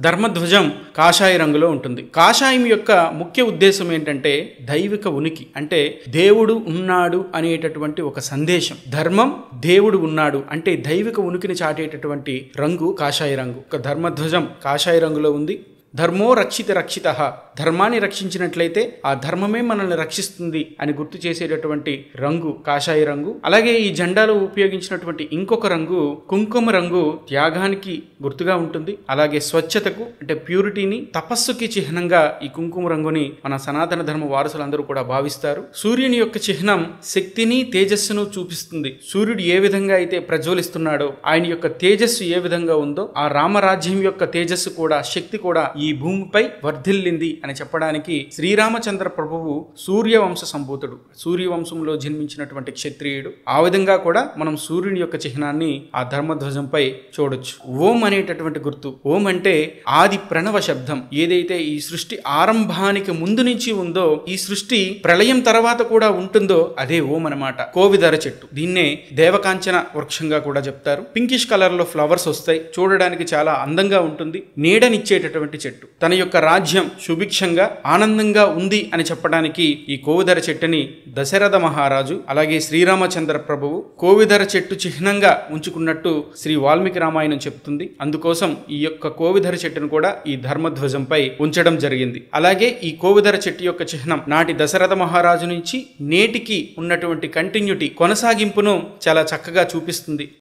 ధర్మధ్వజం కాషాయ రంగులో ఉంటుంది. కాషాయం యొక్క ముఖ్య ఉద్దేశం ఏంటంటే దైవిక ఉనికి, అంటే దేవుడు ఉన్నాడు అనేటటువంటి ఒక సందేశం. ధర్మం, దేవుడు ఉన్నాడు అంటే దైవిక ఉనికిని చాటేటటువంటి రంగు కాషాయ రంగు. ఒక ధర్మధ్వజం కాషాయ రంగులో ఉంది. ధర్మో రక్షిత, ధర్మాన్ని రక్షించినట్లయితే ఆ ధర్మమే మనల్ని రక్షిస్తుంది అని గుర్తు చేసేటటువంటి రంగు కాషాయ రంగు. అలాగే ఈ జెండాలో ఉపయోగించినటువంటి ఇంకొక రంగు కుంకుమ రంగు, త్యాగానికి గుర్తుగా ఉంటుంది. అలాగే స్వచ్ఛతకు అంటే ప్యూరిటీని, తపస్సుకి చిహ్నంగా ఈ కుంకుమ రంగుని మన సనాతన ధర్మ వారసులందరూ కూడా భావిస్తారు. సూర్యుని యొక్క చిహ్నం శక్తిని, తేజస్సును చూపిస్తుంది. సూర్యుడు ఏ విధంగా అయితే ప్రజ్వలిస్తున్నాడో, ఆయన యొక్క తేజస్సు ఏ విధంగా ఉందో, ఆ రామరాజ్యం యొక్క తేజస్సు కూడా, శక్తి కూడా ఈ భూమిపై వర్ధిల్లింది అని చెప్పడానికి శ్రీరామచంద్ర ప్రభువు సూర్యవంశ సంభూతుడు, సూర్యవంశంలో జన్మించినటువంటి క్షత్రియుడు. ఆ విధంగా కూడా మనం సూర్యుని యొక్క చిహ్నాన్ని ఆ ధర్మధ్వజంపై చూడొచ్చు. ఓం అనేటటువంటి గుర్తు. ఓం అంటే ఆది ప్రణవ శబ్దం. ఏదైతే ఈ సృష్టి ఆరంభానికి ముందు నుంచి ఉందో, ఈ సృష్టి ప్రళయం తర్వాత కూడా ఉంటుందో అదే ఓం అన్నమాట. కోవిదర చెట్టు, దీన్నే దేవకాంచన వృక్షంగా కూడా చెప్తారు. పింకిష్ కలర్ లో ఫ్లవర్స్ వస్తాయి, చూడడానికి చాలా అందంగా ఉంటుంది. నీడనిచ్చేటటువంటి చెట్టు. తన యొక్క రాజ్యం సుభిక్షంగా ఆనందంగా ఉంది అని చెప్పడానికి ఈ కోవిదర చెట్టుని దశరథ మహారాజు, అలాగే శ్రీరామచంద్ర ప్రభువు కోవిదర చెట్టు చిహ్నంగా ఉంచుకున్నట్టు శ్రీ వాల్మీకి రామాయణం చెప్తుంది. అందుకోసం ఈ యొక్క కోవిదర చెట్టును కూడా ఈ ధర్మధ్వజంపై ఉంచడం జరిగింది. అలాగే ఈ కోవిదర చెట్టు యొక్క చిహ్నం నాటి దశరథ మహారాజు నుంచి నేటికి ఉన్నటువంటి కంటిన్యూటీ, కొనసాగింపును చాలా చక్కగా చూపిస్తుంది.